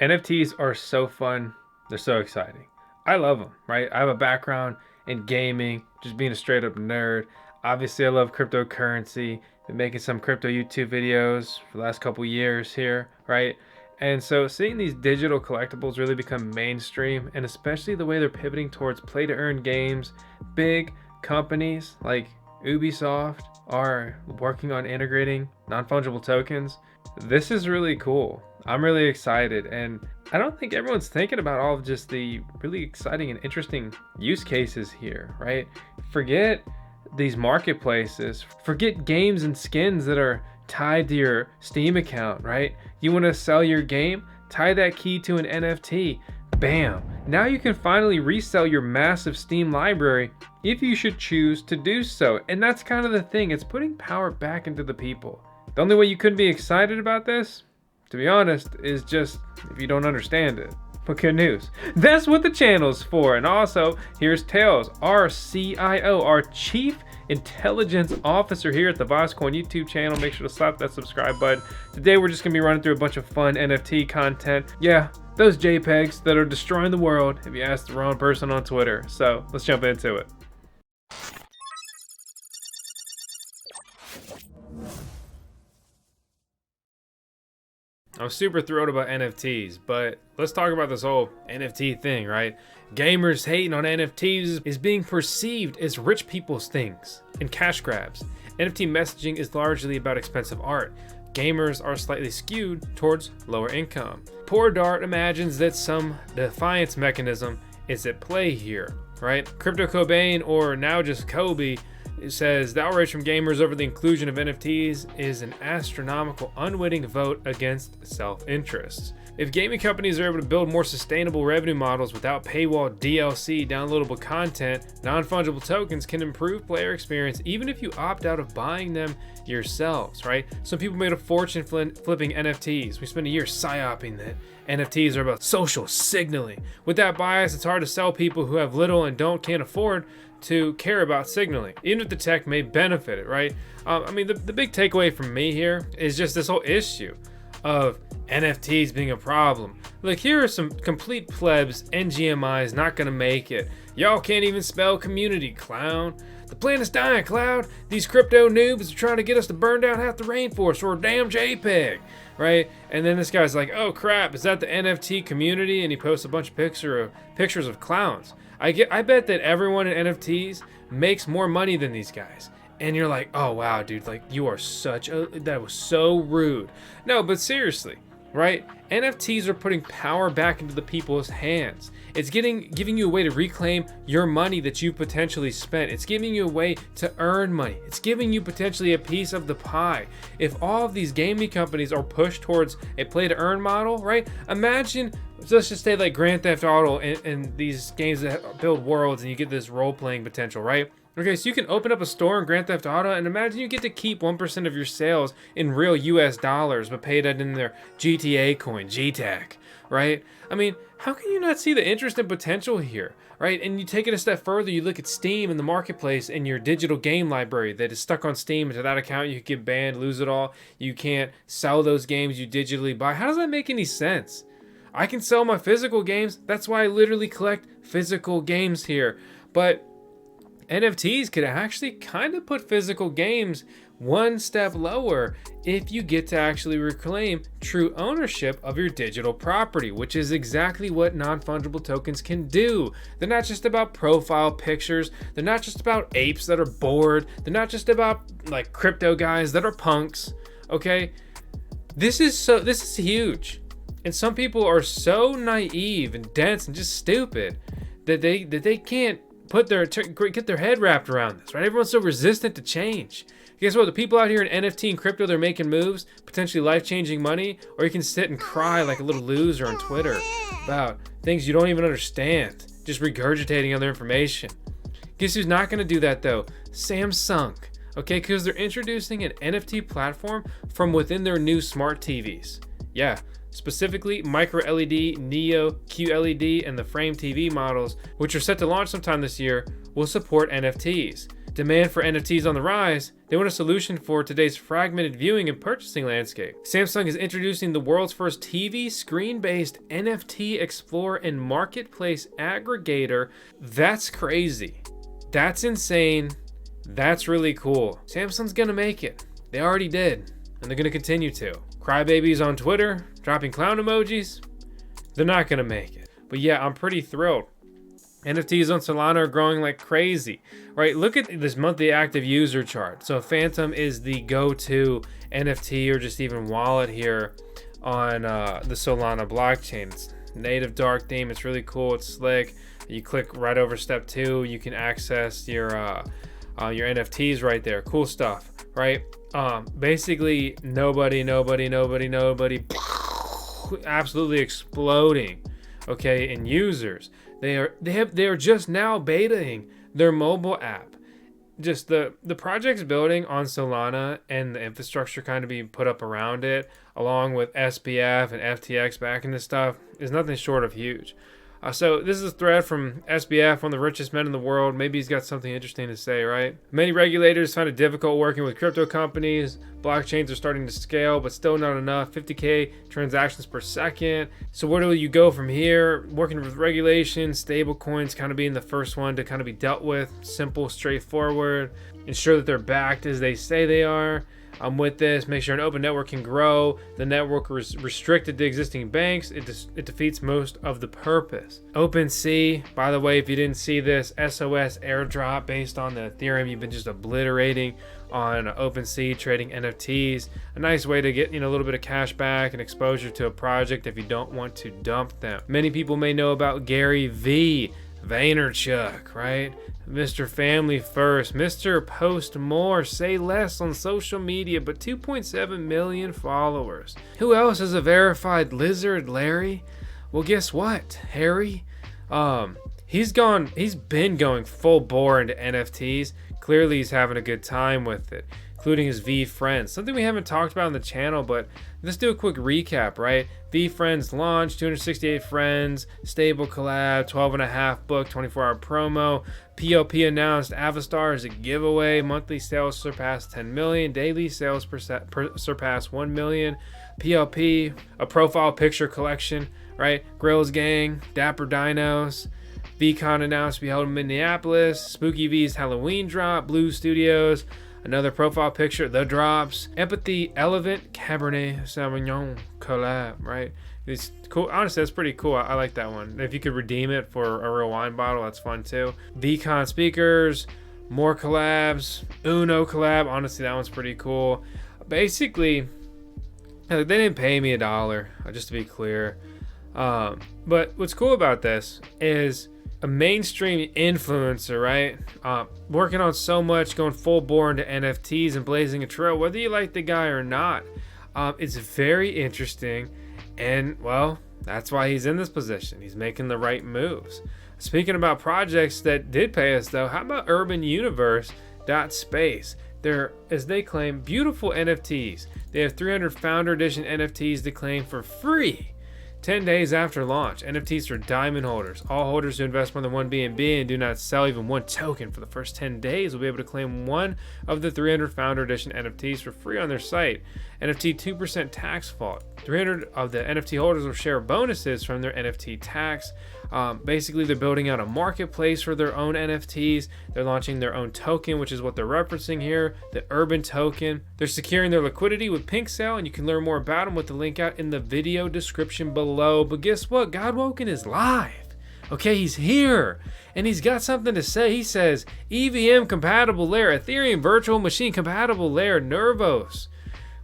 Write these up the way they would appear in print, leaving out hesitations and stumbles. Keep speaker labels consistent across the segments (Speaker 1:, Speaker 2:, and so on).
Speaker 1: NFTs are so fun. They're so exciting. I love them, right? I have a background in gaming, just being a straight up nerd. Obviously, I love cryptocurrency. Been making some crypto YouTube videos for the last couple years here, right? And so seeing these digital collectibles really become mainstream, and especially the way they're pivoting towards play to earn games, big companies like Ubisoft are working on integrating non-fungible tokens. This is really cool. I'm really excited, and I don't think everyone's thinking about all of just the really exciting and interesting use cases here, right? Forget these marketplaces, forget games and skins that are tied to your Steam account, right? You want to sell your game? Tie that key to an NFT. Bam! Now you can finally resell your massive Steam library if you should choose to do so. And that's kind of the thing, it's putting power back into the people. The only way you couldn't be excited about this, to be honest, is just if you don't understand it. But good news, that's what the channel's for. And also, here's Tails, our CIO, our Chief Intelligence Officer here at the VoskCoin YouTube channel. Make sure to slap that subscribe button. Today we're just gonna be running through a bunch of fun NFT content. Yeah, those JPEGs that are destroying the world, if you ask the wrong person on Twitter. So let's jump into it. I'm super thrilled about NFTs, but let's talk about this whole NFT thing, right? Gamers hating on NFTs is being perceived as rich people's things and cash grabs. NFT messaging is largely about expensive art. Gamers are slightly skewed towards lower income. Poor Dart imagines that some defiance mechanism is at play here, right? Crypto Cobain, or now just Kobe, it says the outrage from gamers over the inclusion of NFTs is an astronomical, unwitting vote against self-interest. If gaming companies are able to build more sustainable revenue models without paywall DLC downloadable content, non-fungible tokens can improve player experience even if you opt out of buying them yourselves, right? Some people made a fortune flipping NFTs. We spent a year psyoping that NFTs are about social signaling. With that bias, it's hard to sell people who have little and can't afford to care about signaling, even if the tech may benefit it, right? I mean, the big takeaway from me here is just this whole issue of NFTs being a problem. Like, here are some complete plebs, NGMIs, not gonna make it. Y'all can't even spell community, clown. The planet's dying, Cloud. These crypto noobs are trying to get us to burn down half the rainforest for a damn JPEG, right? And then this guy's like, oh crap, is that the NFT community? And he posts a bunch of pictures of clowns. I bet that everyone in NFTs makes more money than these guys. And you're like, oh wow, dude, like you are that was so rude. No, but seriously, right? NFTs are putting power back into the people's hands. It's giving you a way to reclaim your money that you potentially spent. It's giving you a way to earn money. It's giving you potentially a piece of the pie. If all of these gaming companies are pushed towards a play to earn model, right? Imagine, let's just say like Grand Theft Auto and these games that build worlds and you get this role playing potential, right? Okay, so you can open up a store in Grand Theft Auto and imagine you get to keep 1% of your sales in real US dollars, but pay that in their GTA coin, GTAC, right? I mean, how can you not see the interest and potential here, right? And you take it a step further, you look at Steam and the marketplace and your digital game library that is stuck on Steam. To that account, you could get banned, lose it all. You can't sell those games you digitally buy. How does that make any sense? I can sell my physical games. That's why I literally collect physical games here. But NFTs could actually kind of put physical games one step lower if you get to actually reclaim true ownership of your digital property, which is exactly what non-fungible tokens can do. They're not just about profile pictures. They're not just about apes that are bored. They're not just about like crypto guys that are punks. Okay, this is huge, and some people are so naive and dense and just stupid that they can't get their head wrapped around this, right? Everyone's so resistant to change. Guess what? The people out here in NFT and crypto, they're making moves, potentially life-changing money, or you can sit and cry like a little loser on Twitter about things you don't even understand, just regurgitating other information. Guess who's not going to do that though? Samsung, okay? Because they're introducing an NFT platform from within their new smart TVs. Yeah. Specifically, Micro LED, Neo, QLED, and the Frame TV models, which are set to launch sometime this year, will support NFTs. demand for NFTs on the rise, they want a solution for today's fragmented viewing and purchasing landscape. Samsung is introducing the world's first TV screen-based NFT explorer and marketplace aggregator. That's crazy. That's insane. That's really cool. Samsung's gonna make it. They already did, and they're gonna continue to. Crybabies on Twitter, dropping clown emojis, they're not gonna make it. But yeah, I'm pretty thrilled. NFTs on Solana are growing like crazy, right? Look at this monthly active user chart. So Fantom is the go-to NFT or just even wallet here on the Solana blockchain. It's native dark theme. It's really cool. It's slick. You click right over step 2. You can access your NFTs right there. Cool stuff, right? Basically nobody absolutely exploding, okay, in users. They are just now betaing their mobile app. Just the project's building on Solana and the infrastructure kind of being put up around it, along with SBF and FTX backing this stuff, is nothing short of huge. So this is a thread from SBF, one of the richest men in the world. Maybe he's got something interesting to say, right? Many regulators find it difficult working with crypto companies. Blockchains are starting to scale, but still not enough. 50K transactions per second. So where do you go from here? Working with regulations, stable coins kind of being the first one to kind of be dealt with. Simple, straightforward. Ensure that they're backed as they say they are. With this, make sure an open network can grow. The network is restricted to existing banks. It defeats most of the purpose. OpenSea, by the way, if you didn't see this, SOS airdrop based on the Ethereum you've been just obliterating on OpenSea trading NFTs. A nice way to get a little bit of cash back and exposure to a project if you don't want to dump them. Many people may know about Garyvee, Vaynerchuk, right? Mr. Family First, Mr. Post More, Say Less on social media, but 2.7 million followers. Who else is a verified lizard, Larry? Well, guess what, Harry? He's been going full bore into NFTs. Clearly he's having a good time with it, including his VeeFriends. Something we haven't talked about in the channel, but let's do a quick recap, right? VeeFriends launched, 268 friends, stable collab, 12.5 book, 24-hour promo. POP announced Avastar is a giveaway. Monthly sales surpassed 10 million. Daily sales surpassed 1 million. POP, a profile picture collection, right? Grills Gang, Dapper Dinos. VCon announced to be held in Minneapolis. Spooky V's Halloween drop. Blue Studios. Another profile picture, The Drops. Empathy, Elevant, Cabernet Sauvignon collab, right? It's cool. Honestly, that's pretty cool. I like that one. If you could redeem it for a real wine bottle, that's fun too. VCon speakers, more collabs. Uno collab. Honestly, that one's pretty cool. Basically, they didn't pay me $1, just to be clear. But what's cool about this is a mainstream influencer, right? Working on so much, going full bore into NFTs and blazing a trail, whether you like the guy or not. It's very interesting, and well, that's why he's in this position. He's making the right moves. Speaking about projects that did pay us though, how about Urban Universe .space? They're, as they claim, beautiful NFTs. They have 300 Founder Edition NFTs to claim for free 10 days after launch. NFTs for diamond holders. All holders who invest more than one BNB and do not sell even one token for the first 10 days will be able to claim one of the 300 Founder Edition NFTs for free on their site. NFT 2% tax fault. 300 of the NFT holders will share bonuses from their NFT tax. Basically, they're building out a marketplace for their own NFTs. They're launching their own token, which is what they're referencing here, the Urban Token. They're securing their liquidity with Pink Sale, and you can learn more about them with the link out in the video description below. But guess what? Godwoken is live. Okay, he's here, and he's got something to say. He says, EVM compatible layer, Ethereum virtual machine compatible layer, Nervos,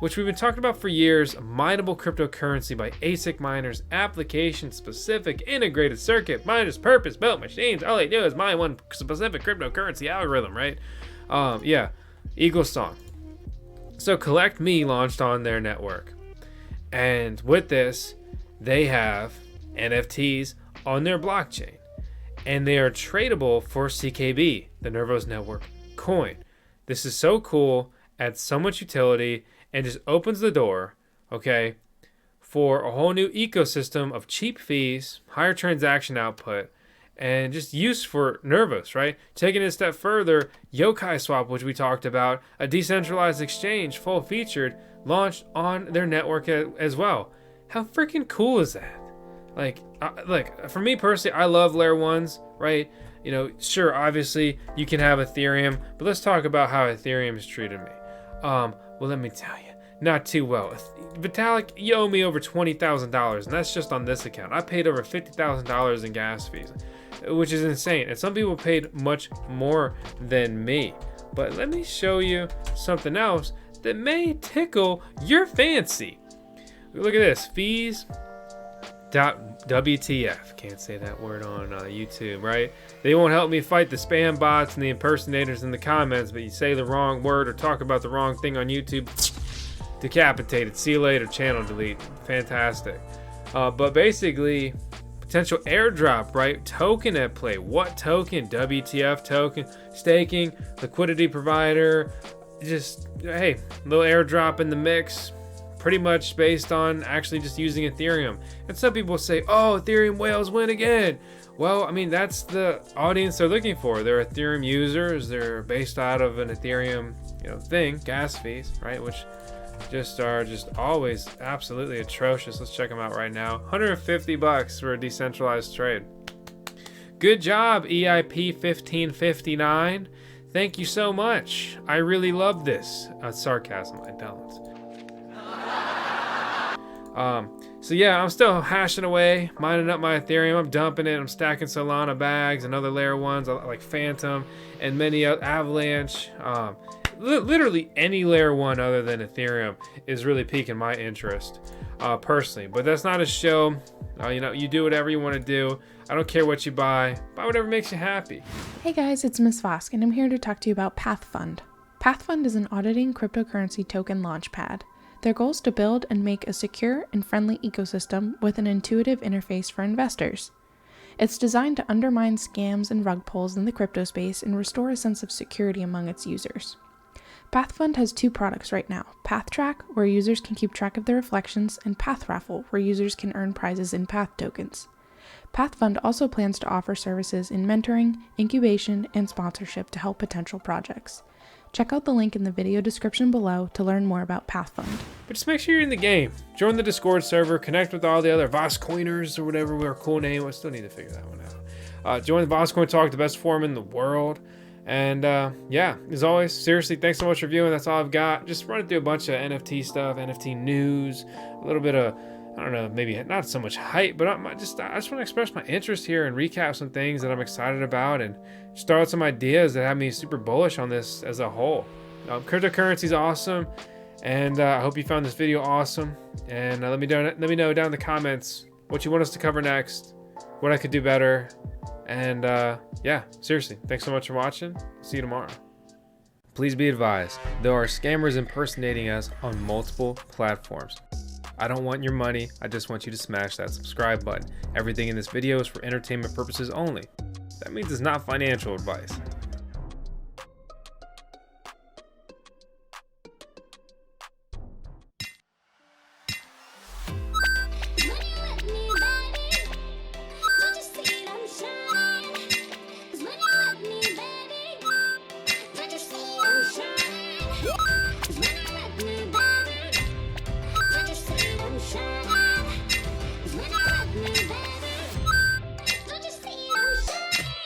Speaker 1: which we've been talking about for years, a mineable cryptocurrency by ASIC miners, application-specific integrated circuit, miners, purpose-built machines. All they do is mine one specific cryptocurrency algorithm, right? Yeah, Eagle Song. So Collect Me launched on their network. And with this, they have NFTs on their blockchain. And they are tradable for CKB, the Nervos Network coin. This is so cool, adds so much utility, and just opens the door, okay, for a whole new ecosystem of cheap fees, higher transaction output, and just use for Nervos, right? Taking it a step further, Yokiswap, which we talked about, a decentralized exchange, full featured, launched on their network as well. How freaking cool is that? Like for me personally, I love layer ones, right? You know, sure, obviously you can have Ethereum, but let's talk about how Ethereum has treated me. Well, let me tell you, not too well. Vitalik, you owe me over $20,000, and that's just on this account. I paid over $50,000 in gas fees, which is insane. And some people paid much more than me. But let me show you something else that may tickle your fancy. Look at this, Fees.wtf. Can't say that word on YouTube, right? They won't help me fight the spam bots and the impersonators in the comments, but you say the wrong word or talk about the wrong thing on YouTube, decapitated. See you later, channel delete. Fantastic. But basically, potential airdrop, right? Token at play. What token? WTF token. Staking, liquidity provider. Just, hey, little airdrop in the mix. Pretty much based on actually just using Ethereum. And some people say, oh, Ethereum whales win again. Well, I mean, that's the audience they're looking for. They're Ethereum users. They're based out of an Ethereum, thing, gas fees, right? Which are always absolutely atrocious. Let's check them out right now. $150 for a decentralized trade. Good job, EIP 1559. Thank you so much. I really love this. Sarcasm, I don't. So yeah, I'm still hashing away, mining up my Ethereum. I'm dumping it. I'm stacking Solana bags and other layer ones like Phantom and many Avalanche. Literally any layer one other than Ethereum is really piquing my interest personally. But that's not a show. You do whatever you want to do. I don't care what you buy. Buy whatever makes you happy.
Speaker 2: Hey guys, it's Miss Vosk, and I'm here to talk to you about Pathfund. Pathfund is an auditing cryptocurrency token launchpad. Their goal is to build and make a secure and friendly ecosystem with an intuitive interface for investors. It's designed to undermine scams and rug pulls in the crypto space and restore a sense of security among its users. Pathfund has 2 products right now, PathTrack, where users can keep track of their reflections, and PathRaffle, where users can earn prizes in Path tokens. Pathfund also plans to offer services in mentoring, incubation, and sponsorship to help potential projects. Check out the link in the video description below to learn more about Pathfund.
Speaker 1: But just make sure you're in the game. Join the Discord server, connect with all the other VoskCoiners or whatever our cool name. I still need to figure that one out. Join the VoskCoin Talk, the best forum in the world. And yeah, as always, seriously, thanks so much for viewing. That's all I've got. Just running through a bunch of NFT stuff, NFT news, a little bit of, I don't know, maybe not so much hype, but I just want to express my interest here and recap some things that I'm excited about and start out some ideas that have me super bullish on this as a whole. Cryptocurrency is awesome, and I hope you found this video awesome. And let me know down in the comments what you want us to cover next, what I could do better. And yeah, seriously, thanks so much for watching. See you tomorrow. Please be advised, there are scammers impersonating us on multiple platforms. I don't want your money, I just want you to smash that subscribe button. Everything in this video is for entertainment purposes only. That means it's not financial advice.